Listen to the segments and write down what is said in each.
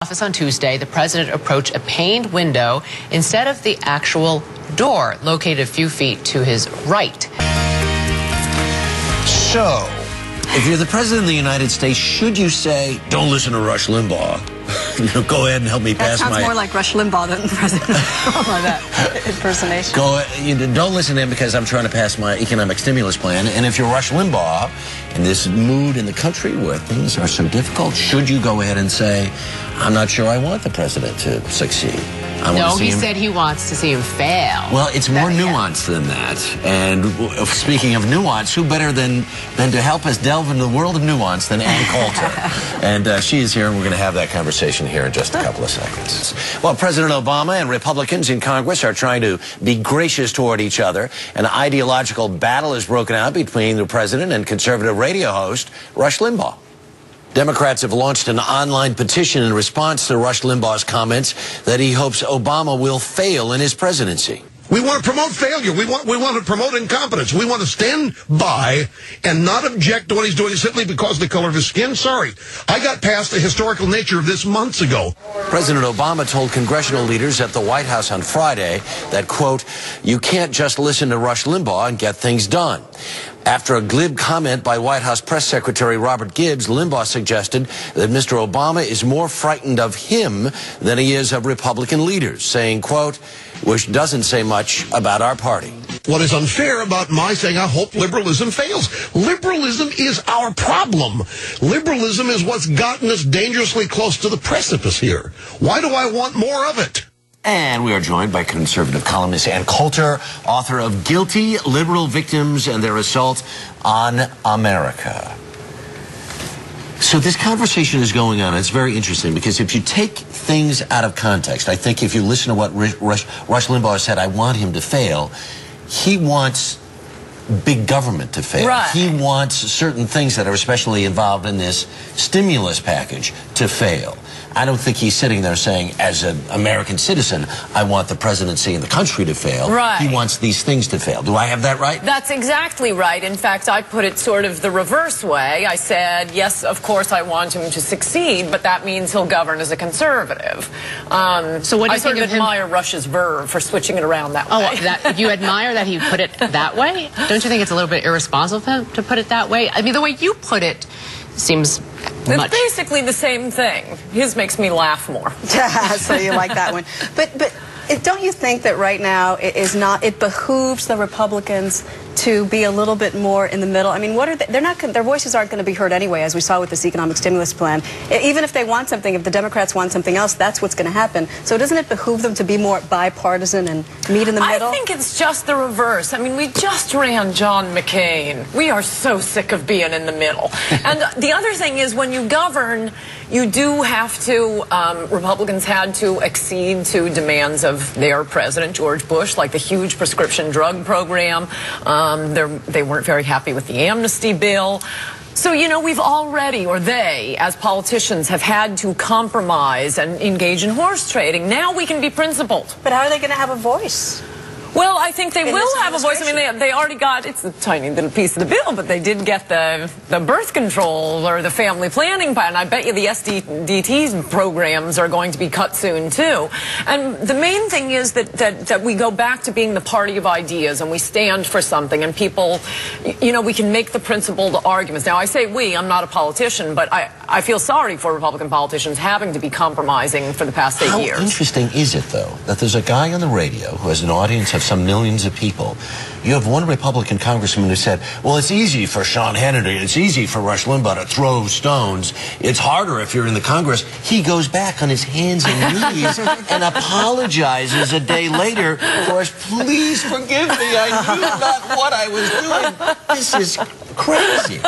office on Tuesday, the president approached a paned window instead of the actual door located a few feet to his right. So, if you're the president of the United States, should you say, don't listen to Rush Limbaugh? Go ahead and help me pass my... That sounds more like Rush Limbaugh than the president. Like that impersonation. Don't listen to him because I'm trying to pass my economic stimulus plan. And if you're Rush Limbaugh, in this mood in the country where things are so difficult, should you go ahead and say, I'm not sure I want the president to succeed? No, he said he wants to see him fail. Well, it's more nuanced than that. And speaking of nuance, who better than to help us delve into the world of nuance than Ann Coulter? And she is here, and we're going to have that conversation here in just a couple of seconds. Well, President Obama and Republicans in Congress are trying to be gracious toward each other. An ideological battle has broken out between the president and conservative radio host Rush Limbaugh. Democrats have launched an online petition in response to Rush Limbaugh's comments that he hopes Obama will fail in his presidency. We want to promote failure. We want to promote incompetence. We want to stand by and not object to what he's doing simply because of the color of his skin. Sorry. I got past the historical nature of this months ago. President Obama told congressional leaders at the White House on Friday that, quote, you can't just listen to Rush Limbaugh and get things done. After a glib comment by White House Press Secretary Robert Gibbs, Limbaugh suggested that Mr. Obama is more frightened of him than he is of Republican leaders, saying, quote, which doesn't say much about our party. What is unfair about my saying I hope liberalism fails? Liberalism is our problem. Liberalism is what's gotten us dangerously close to the precipice here. Why do I want more of it? And we are joined by conservative columnist Ann Coulter, author of Guilty Liberal Victims and Their Assault on America. So this conversation is going on. It's very interesting because if you take things out of context, I think if you listen to what Rush Limbaugh said, I want him to fail, he wants big government to fail. Right. He wants certain things that are especially involved in this stimulus package to fail. I don't think he's sitting there saying, as an American citizen, I want the presidency and the country to fail. Right. He wants these things to fail. Do I have that right? That's exactly right. In fact, I put it sort of the reverse way. I said, yes, of course, I want him to succeed, but that means he'll govern as a conservative. So what do you I sort think of admire Rush's verve for switching it around that way. Oh, you admire that he put it that way? Don't you think it's a little bit irresponsible of him to put it that way? I mean, the way you put it seems It's basically the same thing. His makes me laugh more. So you like that one. But don't you think that right now it behooves the Republicans to be a little bit more in the middle? I mean, what are their voices aren't going to be heard anyway, as we saw with this economic stimulus plan. Even if they want something, if the Democrats want something else, that's what's going to happen. So doesn't it behoove them to be more bipartisan and meet in the middle? I think it's just the reverse. I mean, we just ran John McCain. We are so sick of being in the middle. And the other thing is, when you govern, you do have to, Republicans had to accede to demands of their president, George Bush, like the huge prescription drug program. They weren't very happy with the amnesty bill. So, you know, we've already, or they, as politicians, have had to compromise and engage in horse trading. Now we can be principled. But how are they going to have a voice? Well, I think they will have a voice. I mean, they already got, it's a tiny little piece of the bill, but they did get the birth control or the family planning plan. I bet you the SDT programs are going to be cut soon, too. And the main thing is that we go back to being the party of ideas and we stand for something, and people, you know, we can make the principled arguments. Now, I say we, I'm not a politician, but I feel sorry for Republican politicians having to be compromising for the past 8 years. How interesting is it, though, that there's a guy on the radio who has an audience of some millions of people. You have one Republican congressman who said, well, it's easy for Sean Hannity, it's easy for Rush Limbaugh to throw stones. It's harder if you're in the Congress. He goes back on his hands and knees and apologizes a day later for us. Please forgive me. I knew not what I was doing. This is crazy.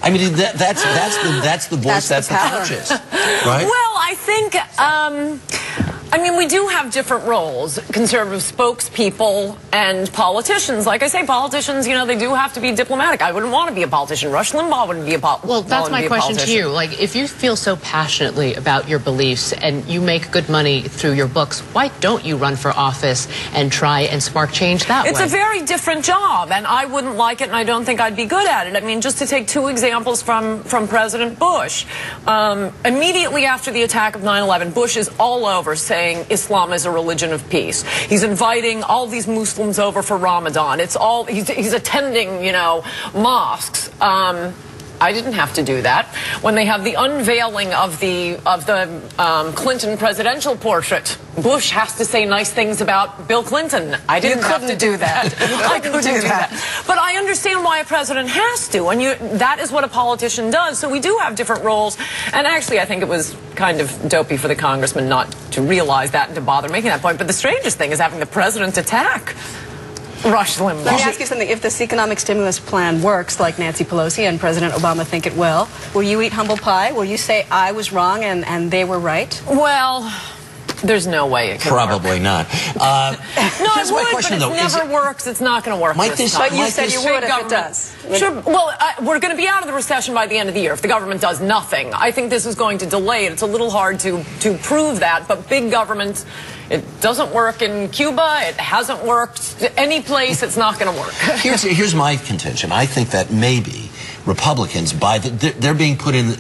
I mean, that's the voice, that's the conscience, right? Well, I I mean, we do have different roles, conservative spokespeople and politicians. Like I say, politicians, you know, they do have to be diplomatic. I wouldn't want to be a politician. Rush Limbaugh wouldn't be a politician. Well, that's my question to you. Like, if you feel so passionately about your beliefs and you make good money through your books, why don't you run for office and try and spark change that way? It's a very different job, and I wouldn't like it, and I don't think I'd be good at it. I mean, just to take two examples from President Bush. Immediately after the attack of 9/11, Bush is all over saying Islam is a religion of peace. He's inviting all these Muslims over for Ramadan. It's all he's attending, you know, mosques. I didn't have to do that. When they have the unveiling of the Clinton presidential portrait, Bush has to say nice things about Bill Clinton. I didn't have to do that. I couldn't do that. But I understand why a president has to, and that is what a politician does. So we do have different roles, and actually I think it was kind of dopey for the congressman not to realize that and to bother making that point. But the strangest thing is having the president attack Rush Limbaugh. Let me ask you something. If this economic stimulus plan works like Nancy Pelosi and President Obama think it will you eat humble pie? Will you say I was wrong and they were right? Well, there's no way it could Probably work. not. No, it would, question, but it never works. It's not going to work. Might this, But you might said this, you would if it does. Sure. Well, we're going to be out of the recession by the end of the year if the government does nothing. I think this is going to delay it. It's a little hard to prove that, but big government, it doesn't work in Cuba. It hasn't worked any place. It's not going to work. Here's my contention. I think that maybe Republicans, they're being put in,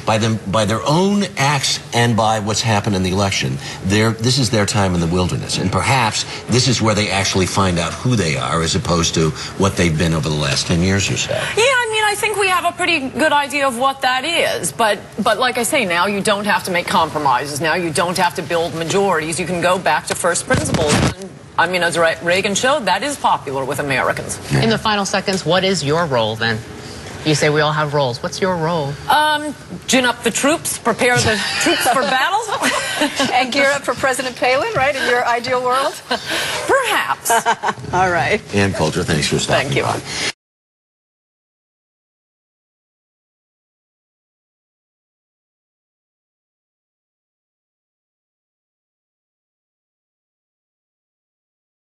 by their own acts and by what's happened in the election, this is their time in the wilderness. And perhaps this is where they actually find out who they are as opposed to what they've been over the last 10 years or so. Yeah, I mean, I think we have a pretty good idea of what that is. But like I say, now you don't have to make compromises. Now you don't have to build majorities. You can go back to first principles. And, I mean, as Reagan showed, that is popular with Americans. Yeah. In the final seconds, what is your role then? You say we all have roles. What's your role? Gin up the troops, prepare the troops for battle. And gear up for President Palin, right, in your ideal world? Perhaps. All right. Ann Coulter, thanks for stopping Thank you. by.